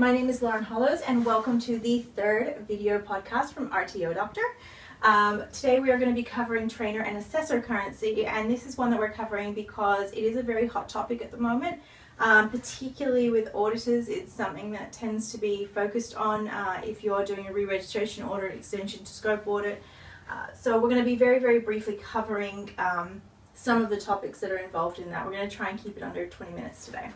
My name is Lauren Hollows and welcome to the third video podcast from RTO Doctor. Today we are going to be covering trainer and assessor currency, and this is one that we're covering because it is a very hot topic at the moment, particularly with auditors. It's something that tends to be focused on if you're doing a re-registration audit, extension to scope audit. So we're going to be very briefly covering some of the topics that are involved in that. We're going to try and keep it under 20 minutes today.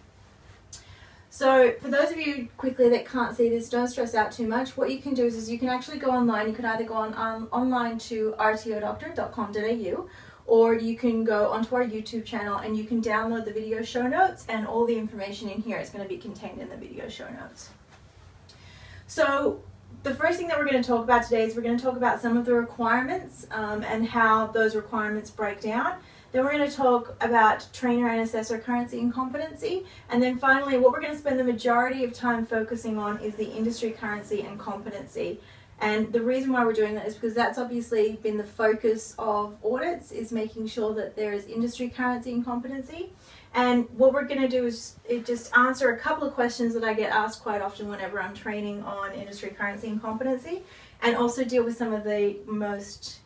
So for those of you quickly that can't see this, don't stress out too much. What you can do is you can actually go online. You can either go online to rtodoctor.com.au, or you can go onto our YouTube channel and you can download the video show notes, and all the information in here is going to be contained in the video show notes. So the first thing that we're going to talk about today is we're going to talk about some of the requirements and how those requirements break down. Then we're going to talk about trainer and assessor currency and competency. And then finally, what we're going to spend the majority of time focusing on is the industry currency and competency. And the reason why we're doing that is because that's obviously been the focus of audits, is making sure that there is industry currency and competency. And what we're going to do is just answer a couple of questions that I get asked quite often whenever I'm training on industry currency and competency, and also deal with some of the most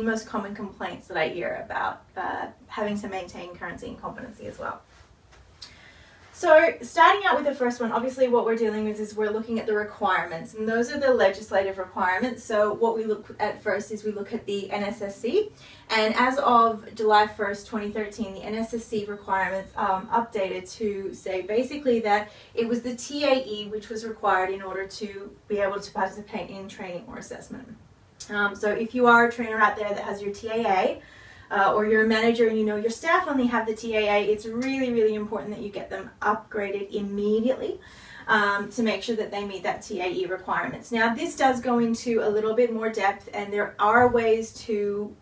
most common complaints that I hear about having to maintain currency and competency as well. So starting out with the first one, obviously what we're dealing with is we're looking at the requirements, and those are the legislative requirements. So what we look at first is we look at the NSSC, and as of July 1st, 2013, the NSSC requirements updated to say basically that it was the TAE which was required in order to be able to participate in training or assessment. So if you are a trainer out there that has your TAA, or you're a manager and you know your staff only have the TAA, it's really important that you get them upgraded immediately to make sure that they meet that TAE requirements. Now this does go into a little bit more depth, and there are ways to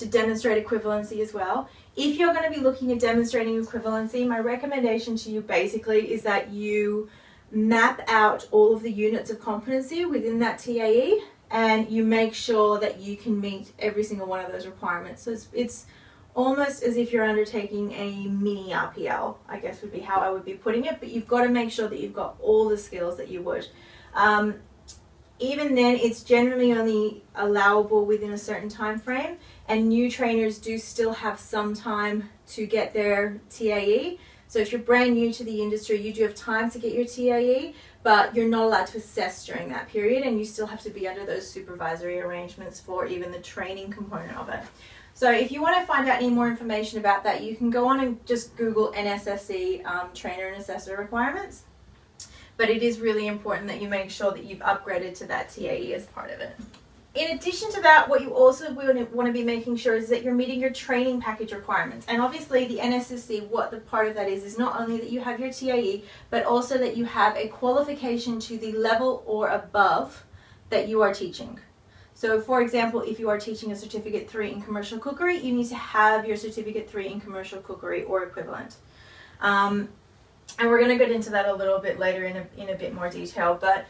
demonstrate equivalency as well. If you're going to be looking at demonstrating equivalency, my recommendation to you basically is that you map out all of the units of competency within that TAE, and you make sure that you can meet every single one of those requirements. So it's almost as if you're undertaking a mini RPL, I guess would be how I would be putting it, but you've got to make sure that you've got all the skills that you would. Even then, it's generally only allowable within a certain time frame, and new trainers do still have some time to get their TAE. So if you're brand new to the industry, you do have time to get your TAE, but you're not allowed to assess during that period, and you still have to be under those supervisory arrangements for even the training component of it. So if you want to find out any more information about that, you can go on and just Google NSSC trainer and assessor requirements. But it is really important that you make sure that you've upgraded to that TAE as part of it. In addition to that, what you also want to be making sure is that you're meeting your training package requirements. And obviously the NSSC, what the part of that is not only that you have your TAE, but also that you have a qualification to the level or above that you are teaching. So for example, if you are teaching a Certificate 3 in Commercial Cookery, you need to have your Certificate 3 in Commercial Cookery or equivalent. And we're going to get into that a little bit later in a bit more detail, but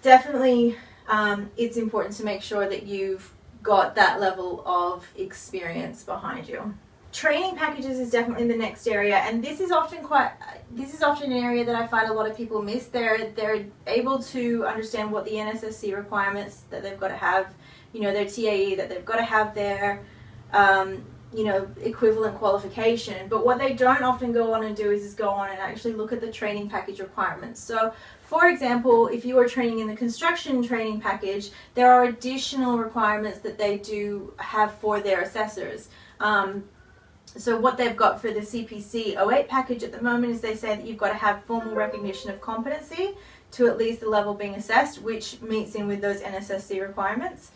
definitely it's important to make sure that you've got that level of experience behind you. Training packages is definitely the next area, and this is often an area that I find a lot of people miss. They're able to understand what the NSSC requirements that they've got to have, you know, their TAE, that they've got to have their you know, equivalent qualification, but what they don't often go on and do is go on and actually look at the training package requirements. So for example, if you are training in the construction training package, there are additional requirements that they do have for their assessors. So what they've got for the CPC 08 package at the moment is they say that you've got to have formal recognition of competency to at least the level being assessed, which meets in with those NSSC requirements.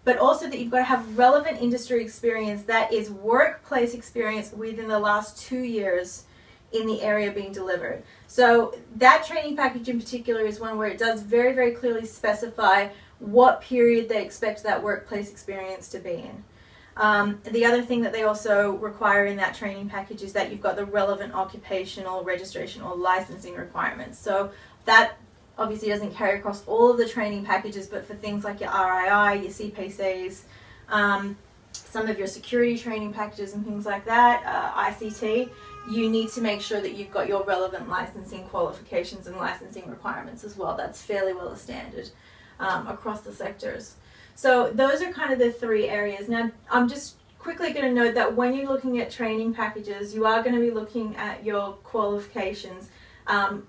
But also that you've got to have relevant industry experience, that is workplace experience within the last 2 years in the area being delivered. So that training package in particular is one where it does very clearly specify what period they expect that workplace experience to be in. The other thing that they also require in that training package is that you've got the relevant occupational registration or licensing requirements. So that obviously doesn't carry across all of the training packages, but for things like your RII, your CPCs, some of your security training packages and things like that, ICT, you need to make sure that you've got your relevant licensing qualifications and licensing requirements as well. That's fairly well standard across the sectors. So those are kind of the three areas. Now, I'm just quickly going to note that when you're looking at training packages, you are going to be looking at your qualifications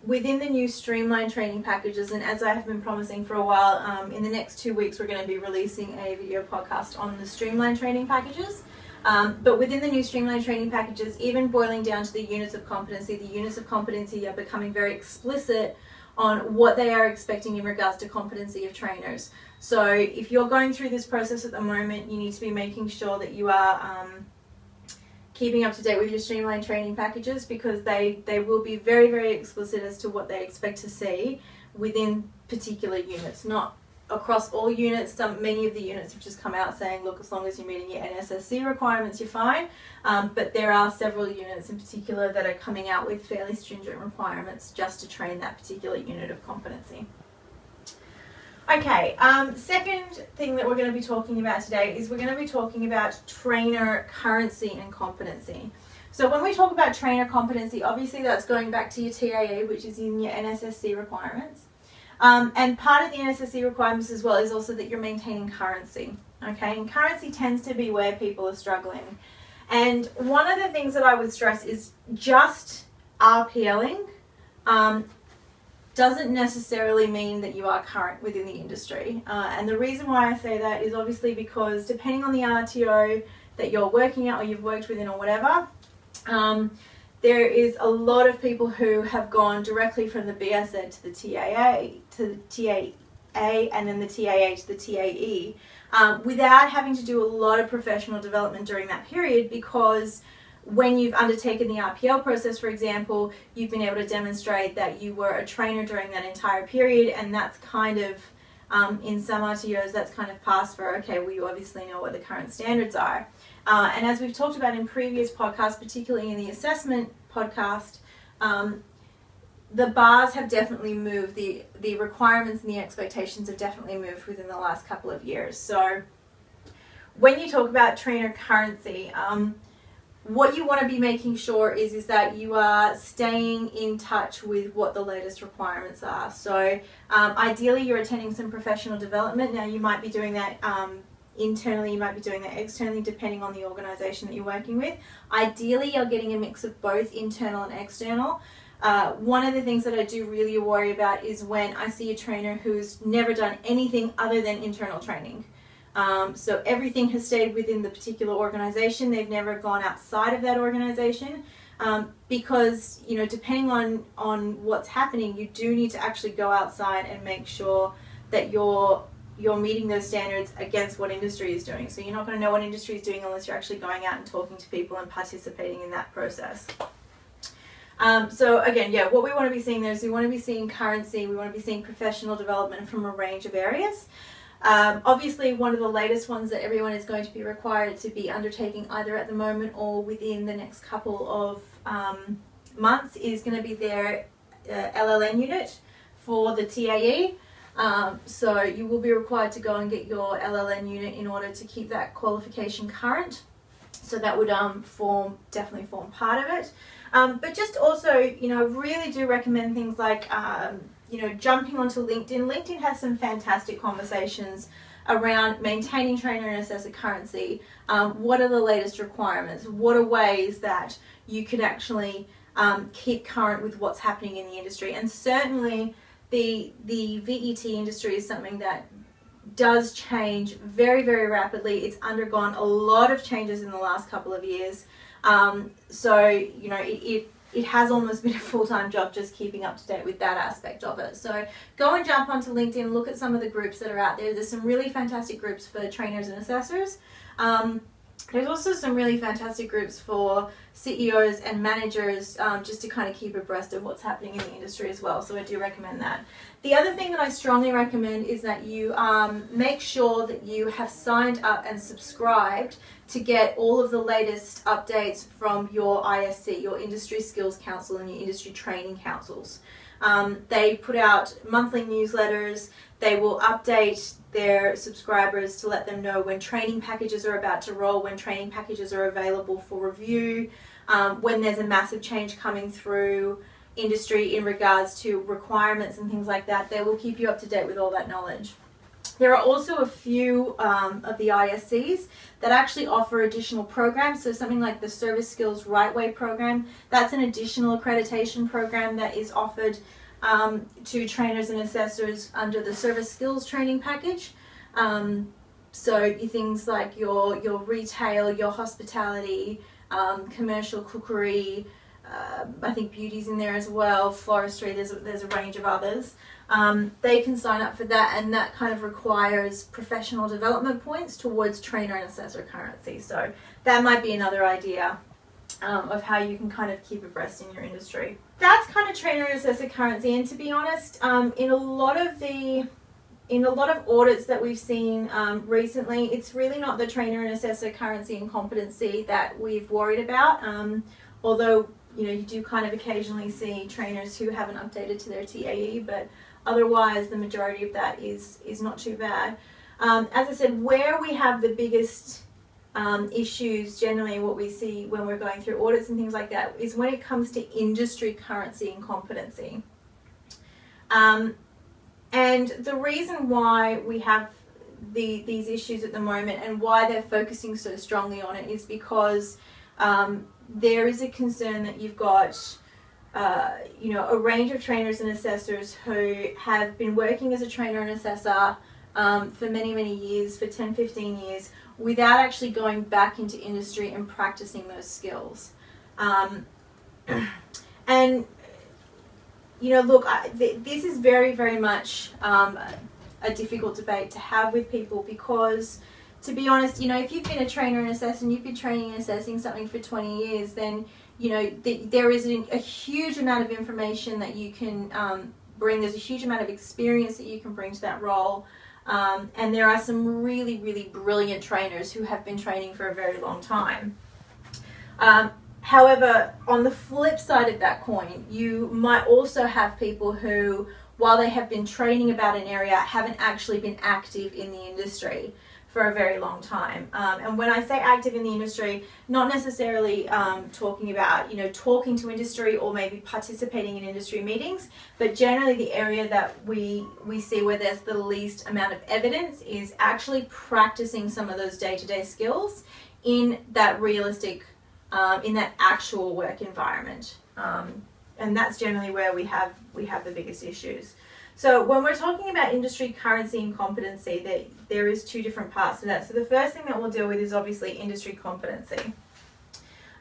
within the new streamlined training packages. And as I have been promising for a while, in the next 2 weeks, we're going to be releasing a video podcast on the streamlined training packages. But within the new streamlined training packages, even boiling down to the units of competency, the units of competency are becoming very explicit on what they are expecting in regards to competency of trainers. So if you're going through this process at the moment, you need to be making sure that you are keeping up to date with your streamlined training packages, because they will be very, very explicit as to what they expect to see within particular units, not across all units. Many of the units have just come out saying, look, as long as you're meeting your NSSC requirements, you're fine. But there are several units in particular that are coming out with fairly stringent requirements just to train that particular unit of competency. Okay, second thing that we're going to be talking about today is we're going to be talking about trainer currency and competency. So when we talk about trainer competency, obviously that's going back to your TAE, which is in your NSSC requirements. And part of the NSSC requirements as well is also that you're maintaining currency. Okay, and currency tends to be where people are struggling. And one of the things that I would stress is just RPLing doesn't necessarily mean that you are current within the industry. And the reason why I say that is obviously because depending on the RTO that you're working at or you've worked within or whatever, there is a lot of people who have gone directly from the BSED to the TAA and then the TAA to the TAE without having to do a lot of professional development during that period, because when you've undertaken the RPL process, for example, you've been able to demonstrate that you were a trainer during that entire period, and that's kind of, in some RTOs, that's kind of passed for, okay, well, you obviously know what the current standards are. And as we've talked about in previous podcasts, particularly in the assessment podcast, the bars have definitely moved, the requirements and the expectations have definitely moved within the last couple of years. So when you talk about trainer currency, what you want to be making sure is that you are staying in touch with what the latest requirements are. So ideally you're attending some professional development. Now you might be doing that internally, you might be doing that externally, depending on the organisation that you're working with. Ideally you're getting a mix of both internal and external. One of the things that I do really worry about is when I see a trainer who's never done anything other than internal training. So everything has stayed within the particular organisation. They've never gone outside of that organisation, because, you know, depending on what's happening, you do need to actually go outside and make sure that you're meeting those standards against what industry is doing. So you're not going to know what industry is doing unless you're actually going out and talking to people and participating in that process. So again, yeah, what we want to be seeing there is we want to be seeing currency, we want to be seeing professional development from a range of areas. Obviously, one of the latest ones that everyone is going to be required to be undertaking either at the moment or within the next couple of months is going to be their LLN unit for the TAE. So you will be required to go and get your LLN unit in order to keep that qualification current. So that would definitely form part of it. But just also, you know, really do recommend things like you know, jumping onto LinkedIn. LinkedIn has some fantastic conversations around maintaining trainer and assessor currency. What are the latest requirements? What are ways that you can actually keep current with what's happening in the industry? And certainly the VET industry is something that does change very, very rapidly. It's undergone a lot of changes in the last couple of years. So, you know, it has almost been a full-time job just keeping up to date with that aspect of it. So go and jump onto LinkedIn, look at some of the groups that are out there. There's some really fantastic groups for trainers and assessors. There's also some really fantastic groups for CEOs and managers, just to kind of keep abreast of what's happening in the industry as well. So I do recommend that. The other thing that I strongly recommend is that you make sure that you have signed up and subscribed to get all of the latest updates from your ISC, your Industry Skills Council, and your Industry Training Councils. They put out monthly newsletters. They will update their subscribers to let them know when training packages are about to roll, when training packages are available for review. when there's a massive change coming through industry in regards to requirements and things like that. They will keep you up to date with all that knowledge. There are also a few of the ISCs that actually offer additional programs. So something like the Service Skills Right Way program, that's an additional accreditation program that is offered to trainers and assessors under the Service Skills Training Package. So things like your retail, your hospitality, commercial cookery, I think beauty's in there as well, floristry, there's a range of others. They can sign up for that, and that kind of requires professional development points towards trainer and assessor currency. So that might be another idea of how you can kind of keep abreast in your industry. That's kind of trainer and assessor currency, and to be honest, in a lot of audits that we've seen recently, it's really not the trainer and assessor currency and competency that we've worried about, although you do kind of occasionally see trainers who haven't updated to their TAE, but otherwise the majority of that is not too bad. As I said, where we have the biggest issues, generally what we see when we're going through audits and things like that, is when it comes to industry currency and competency. And the reason why we have these issues at the moment and why they're focusing so strongly on it is because there is a concern that you've got a range of trainers and assessors who have been working as a trainer and assessor for many years, for 10-15 years, without actually going back into industry and practicing those skills. And look, this is very much a difficult debate to have with people, because to be honest, if you've been a trainer and assessor and you've been training and assessing something for 20 years, then there is a huge amount of information that you can bring. There's a huge amount of experience that you can bring to that role, and there are some really brilliant trainers who have been training for a very long time. However, on the flip side of that coin, you might also have people who, while they have been training about an area, haven't actually been active in the industry for a very long time. And when I say active in the industry, not necessarily talking about, talking to industry or maybe participating in industry meetings, but generally the area that we see where there's the least amount of evidence is actually practicing some of those day-to-day skills in that realistic, in that actual work environment. And that's generally where we have the biggest issues. So when we're talking about industry currency and competency, there is two different parts to that. So the first thing that we'll deal with is obviously industry competency.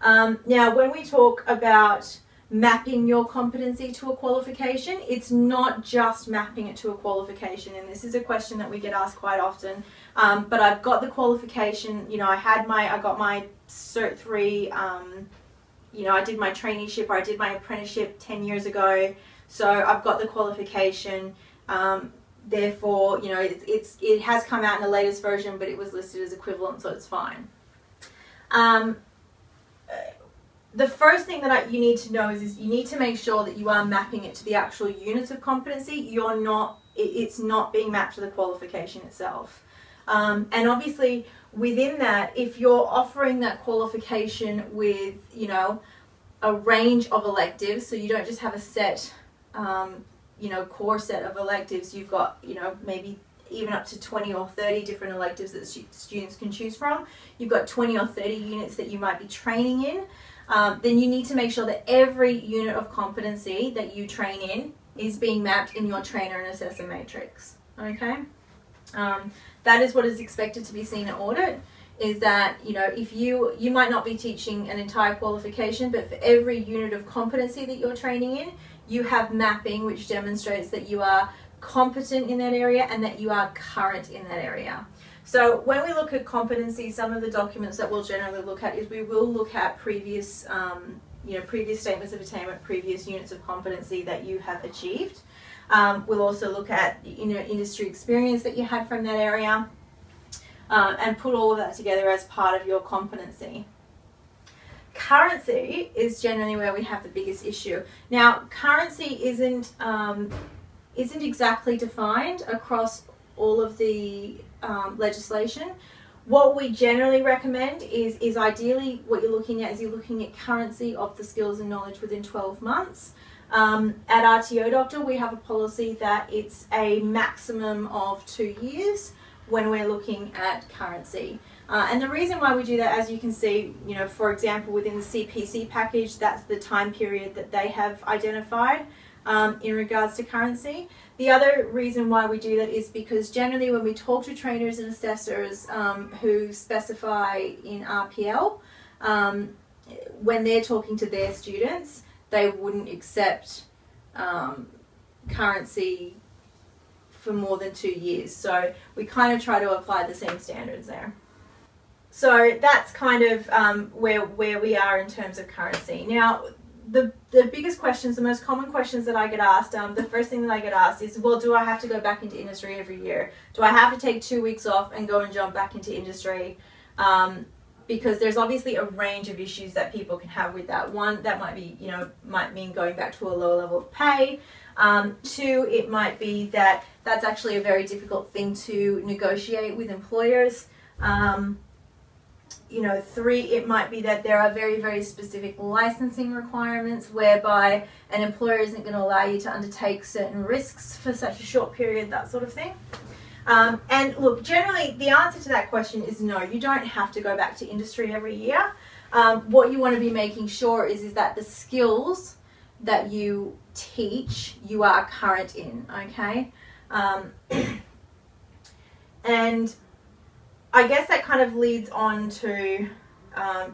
Now, when we talk about mapping your competency to a qualification, it's not just mapping it to a qualification, and this is a question that we get asked quite often. But I've got the qualification, I got my Cert 3, I did my traineeship or I did my apprenticeship 10 years ago. So I've got the qualification, therefore, it has come out in the latest version, but it was listed as equivalent, so it's fine. The first thing that you need to know is you need to make sure that you are mapping it to the actual units of competency. It's not being mapped to the qualification itself. And obviously within that, if you're offering that qualification with, a range of electives, so you don't just have a set core set of electives, you've got, maybe even up to 20 or 30 different electives that students can choose from. You've got 20 or 30 units that you might be training in. Then you need to make sure that every unit of competency that you train in is being mapped in your trainer and assessor matrix. Okay? That is what is expected to be seen at audit, is that, if you might not be teaching an entire qualification, but for every unit of competency that you're training in, you have mapping which demonstrates that you are competent in that area and that you are current in that area. So when we look at competency, some of the documents that we'll generally look at is we will look at previous, previous statements of attainment, previous units of competency that you have achieved. We'll also look at, industry experience that you had from that area, and put all of that together as part of your competency. Currency is generally where we have the biggest issue. Now, currency isn't exactly defined across all of the legislation. What we generally recommend is ideally what you're looking at is you're looking at currency of the skills and knowledge within 12 months. At RTO Doctor, we have a policy that it's a maximum of 2 years when we're looking at currency. And the reason why we do that, as you can see, you know, for example, within the CPC package, that's the time period that they have identified in regards to currency. The other reason why we do that is because generally when we talk to trainers and assessors who specify in RPL, when they're talking to their students, they wouldn't accept currency for more than 2 years. So we kind of try to apply the same standards there. So that's kind of where we are in terms of currency. Now, the biggest questions, the most common questions that I get asked, the first thing that I get asked is, well, do I have to go back into industry every year? Do I have to take 2 weeks off and go and jump back into industry? Because there's obviously a range of issues that people can have with that. One, that might be, might mean going back to a lower level of pay. Two, it might be that that's actually a very difficult thing to negotiate with employers. Three, it might be that there are very, very specific licensing requirements whereby an employer isn't going to allow you to undertake certain risks for such a short period, that sort of thing. And look, generally the answer to that question is no, you don't have to go back to industry every year. What you want to be making sure is that the skills that you teach, you are current in, okay? And I guess that kind of leads on to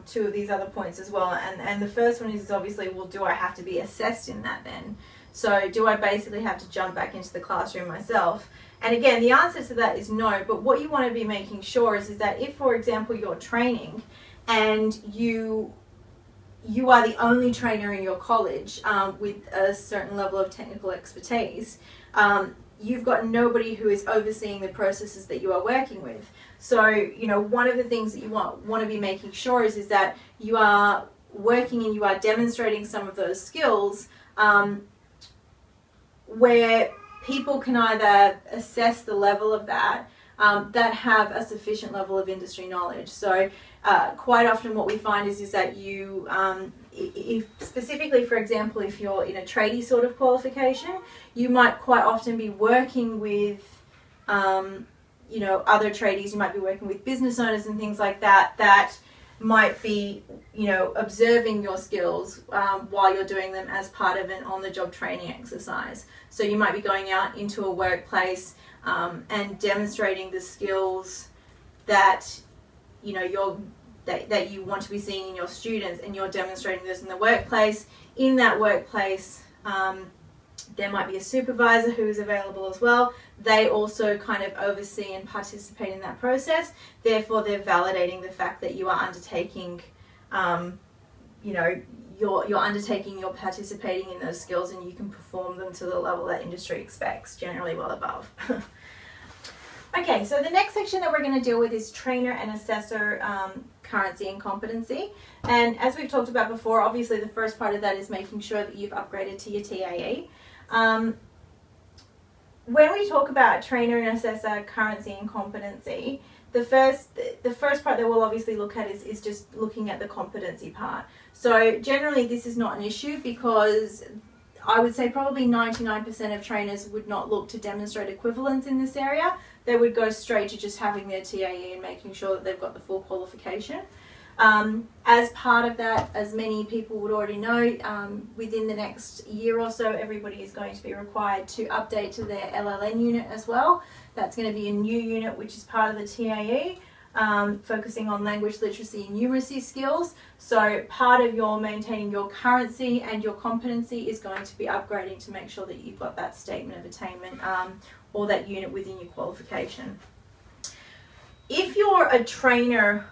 two of these other points as well. And the first one is obviously, well, do I have to be assessed in that then? So do I basically have to jump back into the classroom myself? And again, the answer to that is no. But what you want to be making sure is that if, for example, you're training and you are the only trainer in your college with a certain level of technical expertise, you've got nobody who is overseeing the processes that you are working with. So, one of the things that you want to be making sure is that you are working and you are demonstrating some of those skills where people can either assess the level of that that have a sufficient level of industry knowledge. So quite often what we find is that you, if specifically, for example, if you're in a tradie sort of qualification, you might quite often be working with other tradies. You might be working with business owners and things like that that might be observing your skills while you're doing them as part of an on-the-job training exercise. So you might be going out into a workplace and demonstrating the skills that that you want to be seeing in your students, and you're demonstrating this in the workplace. In that workplace, there might be a supervisor who is available as well. They also kind of oversee and participate in that process. Therefore, they're validating the fact that you are undertaking, you're participating in those skills, and you can perform them to the level that industry expects, generally well above. Okay, so the next section that we're going to deal with is trainer and assessor currency and competency. And as we've talked about before, obviously the first part of that is making sure that you've upgraded to your TAE. When we talk about trainer and assessor currency and competency, the first part that we'll obviously look at is just looking at the competency part. So generally this is not an issue, because I would say probably 99% of trainers would not look to demonstrate equivalence in this area. They would go straight to just having their TAE and making sure that they've got the full qualification. As part of that, as many people would already know, within the next year or so, everybody is going to be required to update to their LLN unit as well. That's going to be a new unit which is part of the TAE, focusing on language literacy and numeracy skills. So part of your maintaining your currency and your competency is going to be upgrading to make sure that you've got that statement of attainment or that unit within your qualification. If you're a trainer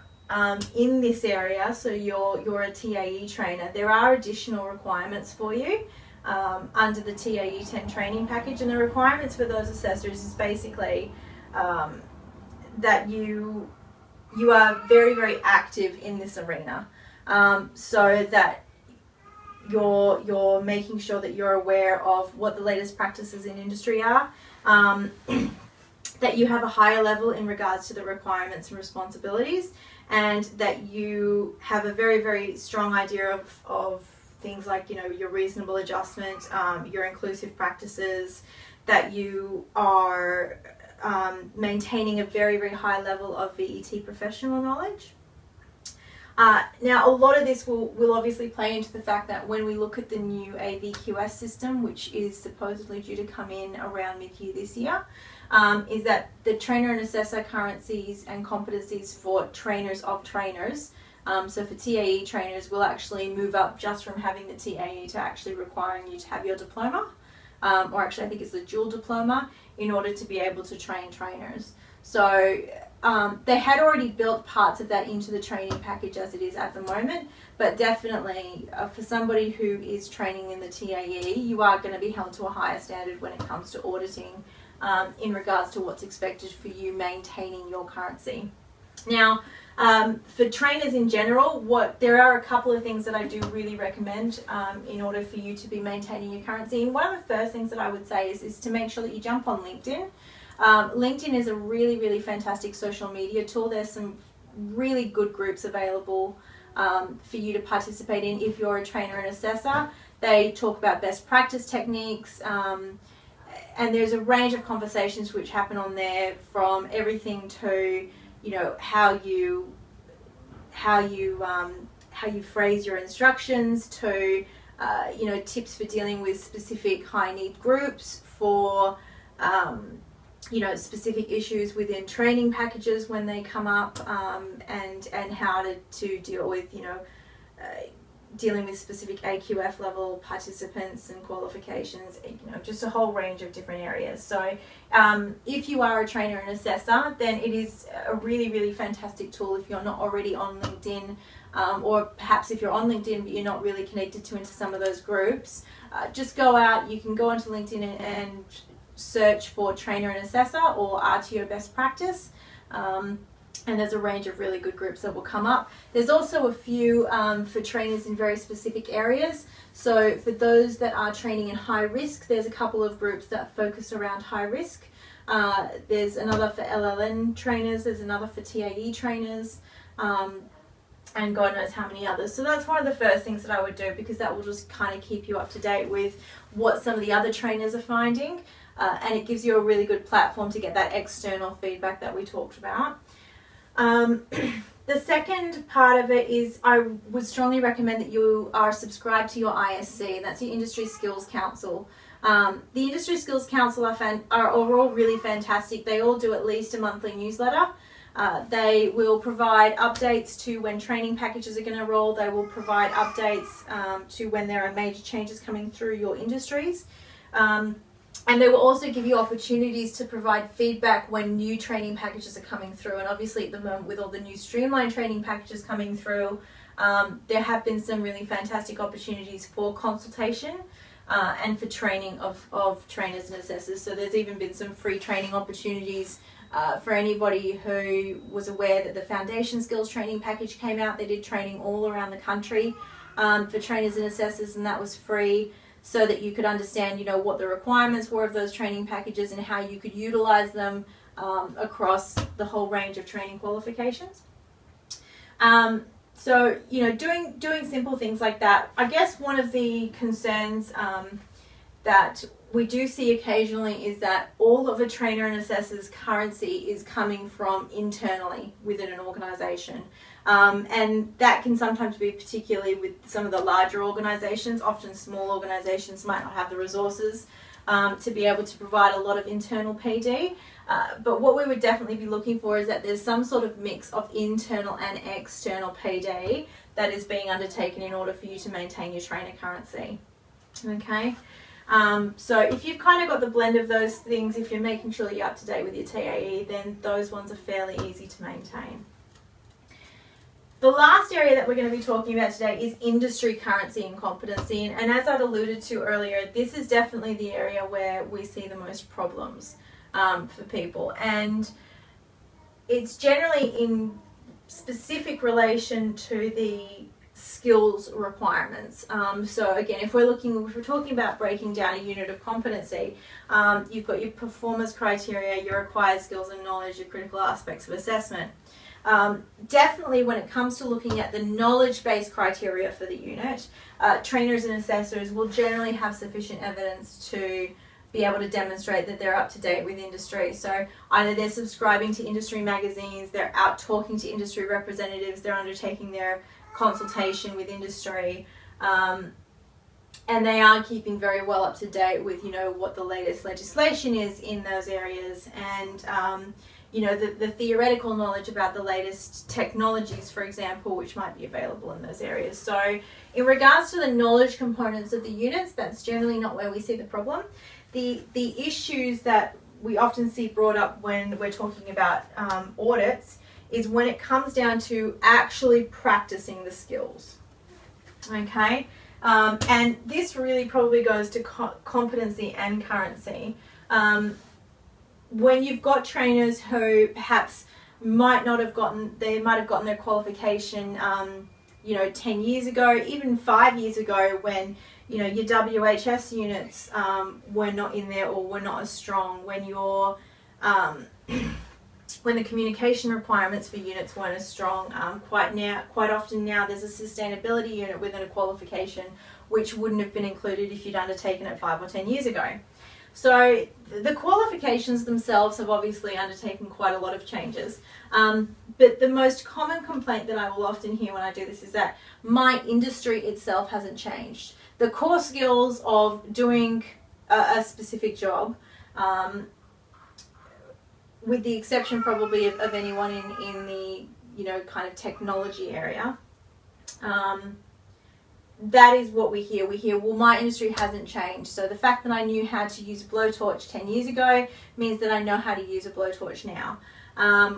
in this area, so you're a TAE trainer, there are additional requirements for you under the TAE 10 training package, and the requirements for those assessors is basically that you are very, very active in this arena, so that you're making sure that you're aware of what the latest practices in industry are. that you have a higher level in regards to the requirements and responsibilities, and that you have a very, very strong idea of things like, you know, your reasonable adjustment, your inclusive practices, that you are maintaining a very, very high level of VET professional knowledge. Now, a lot of this will obviously play into the fact that when we look at the new AVQS system, which is supposedly due to come in around mid-year this year, is that the trainer and assessor currencies and competencies for trainers of trainers, so for TAE trainers, will actually move up just from having the TAE to actually requiring you to have your diploma, or actually I think it's the dual diploma, in order to be able to train trainers. So they had already built parts of that into the training package as it is at the moment, but definitely for somebody who is training in the TAE, you are going to be held to a higher standard when it comes to auditing in regards to what's expected for you maintaining your currency. Now, for trainers in general, there are a couple of things that I do really recommend in order for you to be maintaining your currency. And one of the first things that I would say is to make sure that you jump on LinkedIn. LinkedIn is a really, really fantastic social media tool. There's some really good groups available for you to participate in if you're a trainer and assessor. They talk about best practice techniques, and there's a range of conversations which happen on there, from everything to, you know, how you phrase your instructions, to you know, tips for dealing with specific high need groups, for you know, specific issues within training packages when they come up, and how to deal with, you know, dealing with specific AQF level participants and qualifications, you know, just a whole range of different areas. So if you are a trainer and assessor, then it is a really, really fantastic tool if you're not already on LinkedIn, or perhaps if you're on LinkedIn but you're not really connected into some of those groups. Just go out, you can go onto LinkedIn and search for trainer and assessor or RTO best practice. And there's a range of really good groups that will come up. There's also a few for trainers in very specific areas. So for those that are training in high risk, there's a couple of groups that focus around high risk. There's another for LLN trainers, there's another for TAE trainers, and God knows how many others. So that's one of the first things that I would do, because that will just kind of keep you up to date with what some of the other trainers are finding, and it gives you a really good platform to get that external feedback that we talked about. The second part of it is I would strongly recommend that you are subscribed to your ISC, and that's your Industry Skills Council. The Industry Skills Council are all really fantastic. They all do at least a monthly newsletter. They will provide updates to when training packages are going to roll. They will provide updates to when there are major changes coming through your industries. And they will also give you opportunities to provide feedback when new training packages are coming through. And obviously at the moment, with all the new streamlined training packages coming through, there have been some really fantastic opportunities for consultation and for training of trainers and assessors. So there's even been some free training opportunities for anybody who was aware that the Foundation Skills training package came out. They did training all around the country for trainers and assessors, and that was free, so that you could understand, you know, what the requirements were of those training packages and how you could utilize them across the whole range of training qualifications. So, you know, doing simple things like that. I guess one of the concerns that we do see occasionally is that all of a trainer and assessor's currency is coming from internally within an organisation. And that can sometimes be particularly with some of the larger organisations. Often small organisations might not have the resources to be able to provide a lot of internal PD. But what we would definitely be looking for is that there's some sort of mix of internal and external PD that is being undertaken in order for you to maintain your trainer currency. Okay. So if you've kind of got the blend of those things, if you're making sure that you're up to date with your TAE, then those ones are fairly easy to maintain. The last area that we're going to be talking about today is industry currency and competency. And as I'd alluded to earlier, this is definitely the area where we see the most problems for people. And it's generally in specific relation to the skills requirements. So again, if we're talking about breaking down a unit of competency, you've got your performance criteria, your required skills and knowledge, your critical aspects of assessment. Definitely when it comes to looking at the knowledge-based criteria for the unit, trainers and assessors will generally have sufficient evidence to be able to demonstrate that they're up to date with industry. So either they're subscribing to industry magazines, they're out talking to industry representatives, they're undertaking their consultation with industry, and they are keeping very well up to date with, you know, what the latest legislation is in those areas, and you know, the theoretical knowledge about the latest technologies, for example, which might be available in those areas. So in regards to the knowledge components of the units, that's generally not where we see the problem. The issues that we often see brought up when we're talking about audits is when it comes down to actually practicing the skills. Okay, and this really probably goes to competency and currency. When you've got trainers who perhaps might have gotten their qualification, you know, 10 years ago, even 5 years ago, when, you know, your WHS units were not in there or were not as strong, when your when the communication requirements for units weren't as strong. Quite often now there's a sustainability unit within a qualification which wouldn't have been included if you'd undertaken it 5 or 10 years ago. So the qualifications themselves have obviously undertaken quite a lot of changes. But the most common complaint that I will often hear when I do this is that my industry itself hasn't changed. The core skills of doing a specific job, with the exception probably of anyone in the, you know, kind of technology area, that is what we hear. We hear, well, my industry hasn't changed. So the fact that I knew how to use a blowtorch 10 years ago means that I know how to use a blowtorch now.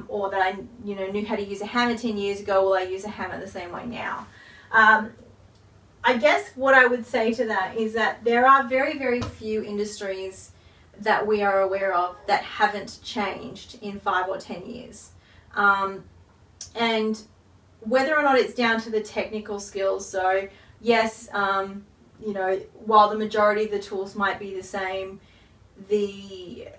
Or that I, you know, knew how to use a hammer 10 years ago, well, I use a hammer the same way now. I guess what I would say to that is that there are very, very few industries that we are aware of that haven't changed in 5 or 10 years. And whether or not it's down to the technical skills, so yes, you know, while the majority of the tools might be the same, you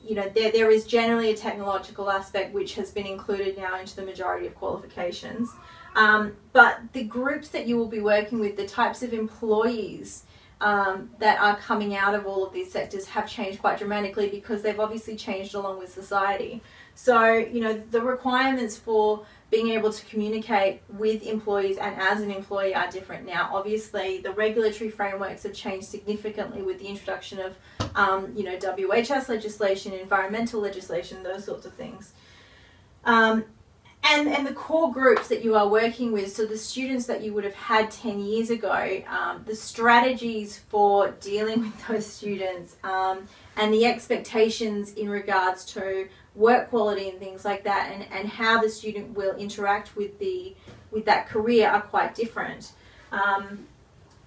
know, there is generally a technological aspect which has been included now into the majority of qualifications. But the groups that you will be working with, the types of employees that are coming out of all of these sectors have changed quite dramatically because they've obviously changed along with society. So, you know, the requirements for being able to communicate with employees and as an employee are different now. Obviously, the regulatory frameworks have changed significantly with the introduction of, you know, WHS legislation, environmental legislation, those sorts of things. And the core groups that you are working with, so the students that you would have had 10 years ago, the strategies for dealing with those students, and the expectations in regards to work quality and things like that, and how the student will interact with that career are quite different.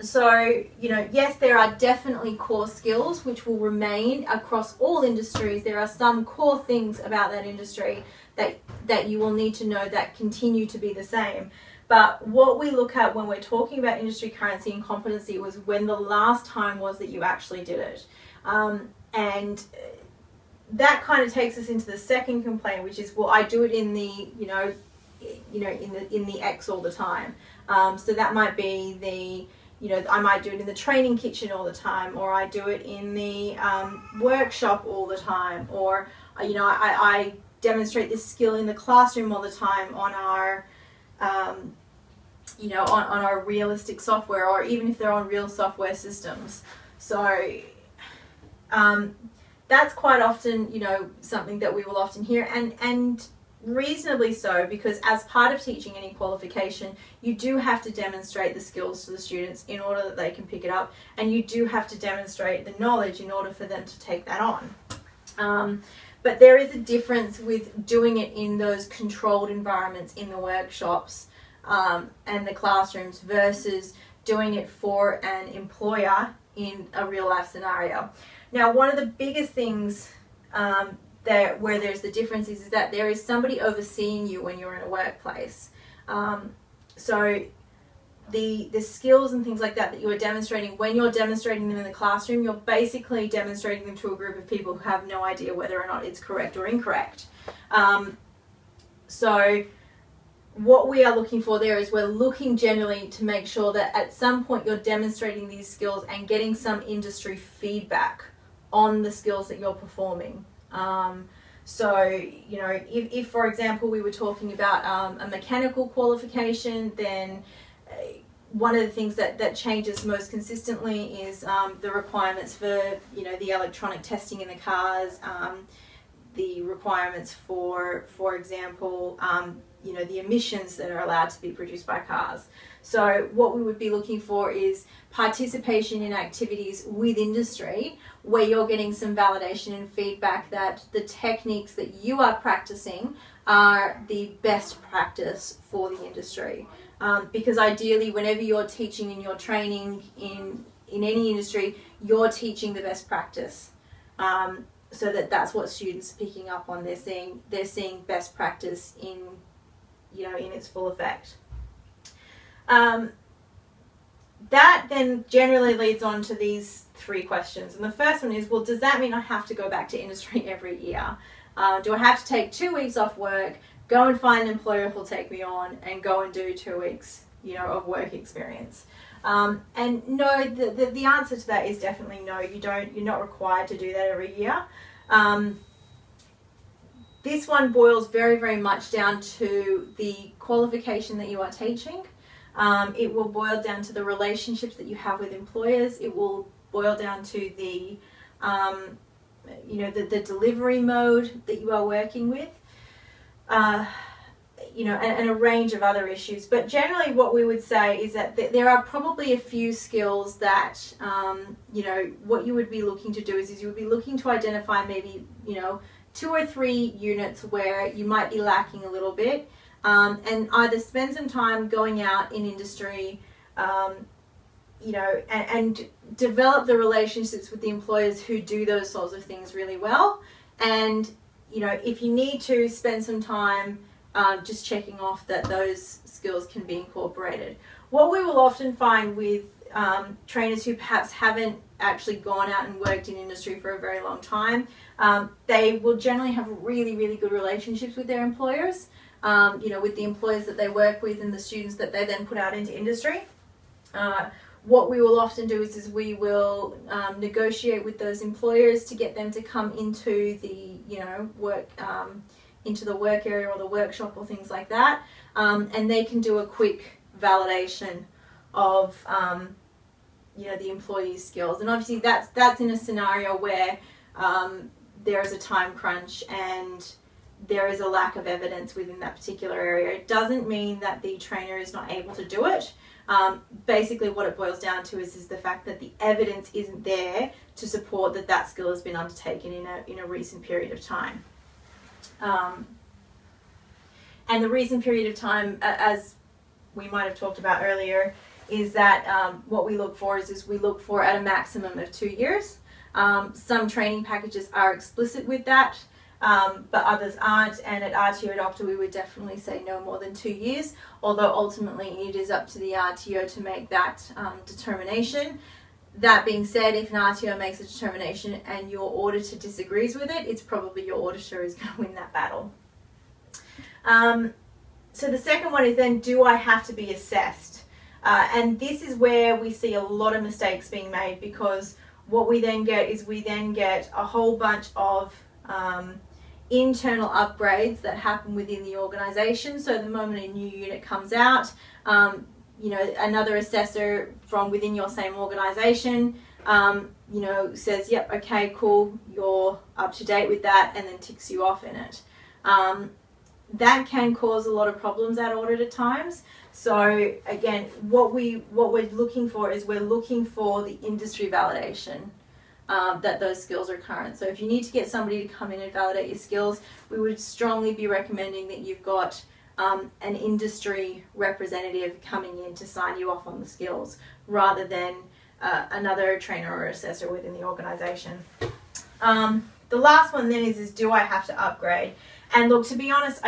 So, you know, yes, there are definitely core skills which will remain across all industries. There are some core things about that industry that you will need to know that continue to be the same. But what we look at when we're talking about industry currency and competency was when the last time was that you actually did it. And that kind of takes us into the second complaint, which is, well, I do it in the, in the X all the time. So that might be I might do it in the training kitchen all the time, or I do it in the workshop all the time, or, I demonstrate this skill in the classroom all the time on our, on our realistic software, or even if they're on real software systems. So that's quite often, something that we will often hear, and reasonably so, because as part of teaching any qualification, you do have to demonstrate the skills to the students in order that they can pick it up, and you do have to demonstrate the knowledge in order for them to take that on. But there is a difference with doing it in those controlled environments in the workshops and the classrooms versus doing it for an employer in a real life scenario. Now, one of the biggest things where there's the difference is that there is somebody overseeing you when you're in a workplace. So the skills and things like that you are demonstrating, when you're demonstrating them in the classroom, you're basically demonstrating them to a group of people who have no idea whether or not it's correct or incorrect. So what we are looking for there is we're looking generally to make sure that at some point you're demonstrating these skills and getting some industry feedback on the skills that you're performing. So, you know, if for example we were talking about a mechanical qualification, then one of the things that changes most consistently is the requirements for, you know, the electronic testing in the cars, the requirements for example, you know, the emissions that are allowed to be produced by cars. So what we would be looking for is participation in activities with industry where you're getting some validation and feedback that the techniques that you are practicing are the best practice for the industry. Because ideally, whenever you're teaching and you're training in any industry, you're teaching the best practice. So that's what students are picking up on. They're seeing best practice in, you know, in its full effect. That then generally leads on to these 3 questions. And the first one is, well, does that mean I have to go back to industry every year? Do I have to take 2 weeks off work, go and find an employer who'll take me on, and go and do 2 weeks, you know, of work experience? And no, the answer to that is definitely no. You're not required to do that every year. This one boils very, very much down to the qualification that you are teaching. It will boil down to the relationships that you have with employers. It will boil down to the, you know, the delivery mode that you are working with, you know, and a range of other issues. But generally what we would say is that there are probably a few skills that, you know, what you would be looking to do is you would be looking to identify maybe, you know, 2 or 3 units where you might be lacking a little bit, and either spend some time going out in industry, you know, and develop the relationships with the employers who do those sorts of things really well. And, you know, if you need to spend some time just checking off that those skills can be incorporated. What we will often find with trainers who perhaps haven't actually gone out and worked in industry for a very long time, they will generally have really, really good relationships with their employers, you know, with the employers that they work with and the students that they then put out into industry. What we will often do is we will negotiate with those employers to get them to come into the, you know, work, into the work area or the workshop or things like that, and they can do a quick validation of, you know, the employee's skills. And obviously that's in a scenario where there is a time crunch and there is a lack of evidence within that particular area. It doesn't mean that the trainer is not able to do it. Basically what it boils down to is the fact that the evidence isn't there to support that that skill has been undertaken in a recent period of time. And the recent period of time, as we might have talked about earlier, is that what we look for is we look for at a maximum of 2 years. Some training packages are explicit with that, but others aren't, and at RTO Doctor we would definitely say no more than 2 years, although ultimately it is up to the RTO to make that determination. That being said, if an RTO makes a determination and your auditor disagrees with it, it's probably your auditor is going to win that battle. So the second one is then, do I have to be assessed? And this is where we see a lot of mistakes being made, because what we then get is we then get a whole bunch of internal upgrades that happen within the organisation. So the moment a new unit comes out, you know, another assessor from within your same organisation, you know, says, yep, okay, cool, you're up to date with that, and then ticks you off in it. That can cause a lot of problems at audit at times. So again, what we're looking for is we're looking for the industry validation that those skills are current. So if you need to get somebody to come in and validate your skills, we would strongly be recommending that you've got an industry representative coming in to sign you off on the skills, rather than another trainer or assessor within the organisation. The last one then is do I have to upgrade? And look, to be honest,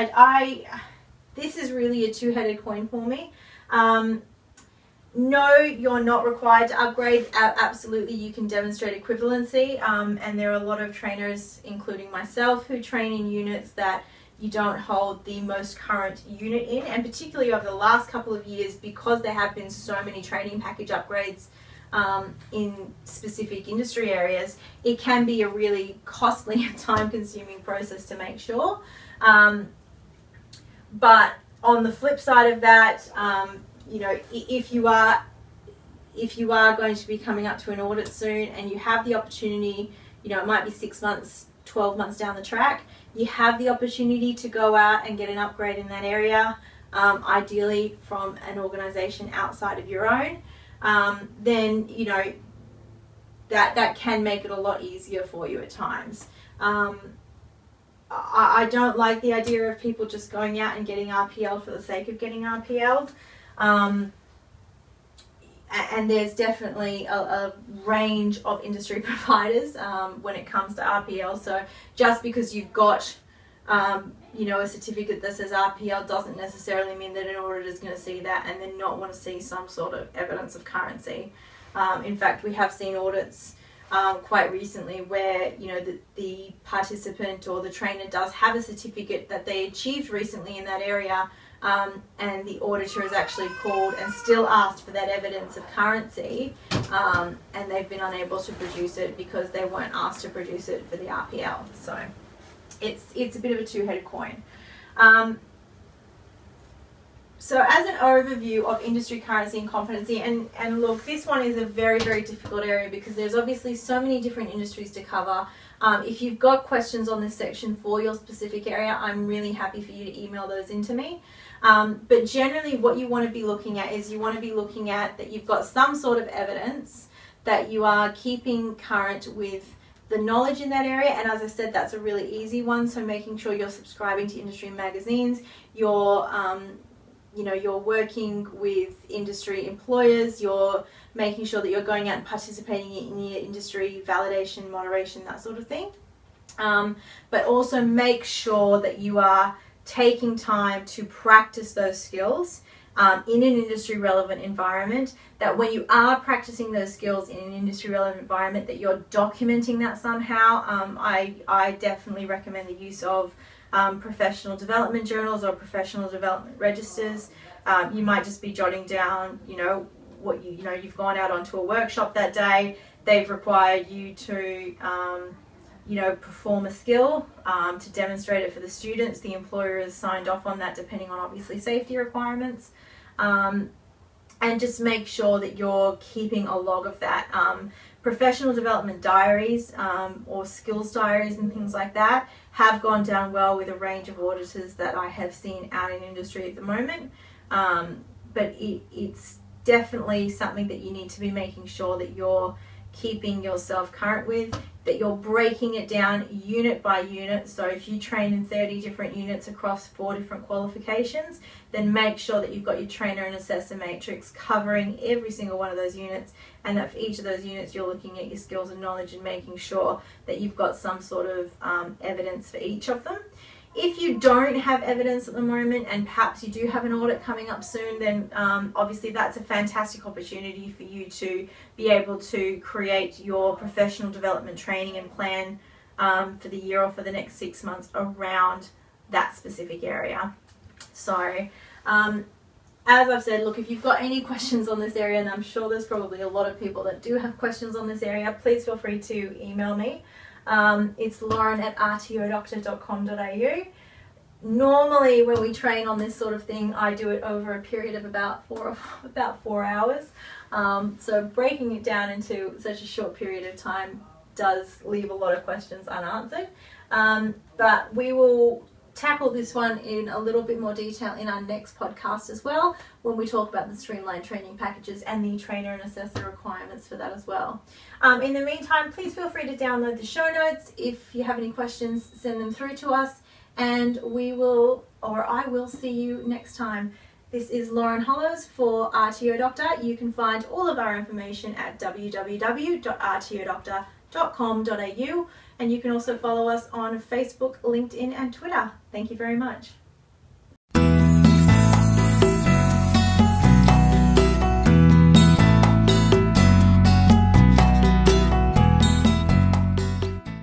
this is really a two-headed coin for me. No, you're not required to upgrade. Absolutely, you can demonstrate equivalency, and there are a lot of trainers, including myself, who train in units that you don't hold the most current unit in, and particularly over the last couple of years, because there have been so many training package upgrades in specific industry areas, it can be a really costly and time-consuming process to make sure. But on the flip side of that, you know, if you are going to be coming up to an audit soon and you have the opportunity, you know, it might be 6 months, 12 months down the track, you have the opportunity to go out and get an upgrade in that area, ideally from an organisation outside of your own, then, you know, that can make it a lot easier for you at times. I don't like the idea of people just going out and getting RPL for the sake of getting RPL'd. And there's definitely a range of industry providers when it comes to RPL. So just because you've got, you know, a certificate that says RPL doesn't necessarily mean that an auditor is going to see that and then not want to see some sort of evidence of currency. In fact, we have seen audits quite recently where, you know, the participant or the trainer does have a certificate that they achieved recently in that area, and the auditor is actually called and still asked for that evidence of currency, and they've been unable to produce it because they weren't asked to produce it for the RPL. So it's a bit of a two-headed coin. So as an overview of industry currency and competency, and look, this one is a very, very difficult area because there's obviously so many different industries to cover. If you've got questions on this section for your specific area, I'm really happy for you to email those into me. But generally what you want to be looking at is you want to be looking at that you've got some sort of evidence that you are keeping current with the knowledge in that area, and as I said, that's a really easy one. So making sure you're subscribing to industry magazines, you're you know, you're working with industry employers, you're making sure that you're going out and participating in your industry validation, moderation, that sort of thing. But also make sure that you are taking time to practice those skills in an industry relevant environment, that when you are practicing those skills in an industry relevant environment, that you're documenting that somehow. I definitely recommend the use of professional development journals or professional development registers. You might just be jotting down, you know, what you know, you've gone out onto a workshop that day, they've required you to, you know, perform a skill to demonstrate it for the students. The employer has signed off on that depending on obviously safety requirements. And just make sure that you're keeping a log of that. Professional development diaries or skills diaries and things like that have gone down well with a range of auditors that I have seen out in industry at the moment. But it's definitely something that you need to be making sure that you're keeping yourself current with, that you're breaking it down unit by unit. So if you train in 30 different units across 4 different qualifications, then make sure that you've got your trainer and assessor matrix covering every single one of those units, and that for each of those units you're looking at your skills and knowledge and making sure that you've got some sort of evidence for each of them. If you don't have evidence at the moment and perhaps you do have an audit coming up soon, then obviously that's a fantastic opportunity for you to be able to create your professional development training and plan for the year or for the next 6 months around that specific area. So as I've said, look, if you've got any questions on this area, and I'm sure there's probably a lot of people that do have questions on this area, please feel free to email me. It's lauren@rtodoctor.com.au. Normally when we train on this sort of thing, I do it over a period of about 4 hours. So breaking it down into such a short period of time does leave a lot of questions unanswered. But we will tackle this one in a little bit more detail in our next podcast as well, when we talk about the streamlined training packages and the trainer and assessor requirements for that as well. In the meantime, please feel free to download the show notes. If you have any questions, send them through to us, and we will, or I will, see you next time. This is Lauren Hollows for RTO Doctor. You can find all of our information at www.rtodoctor.com.au, and you can also follow us on Facebook, LinkedIn and Twitter. Thank you very much.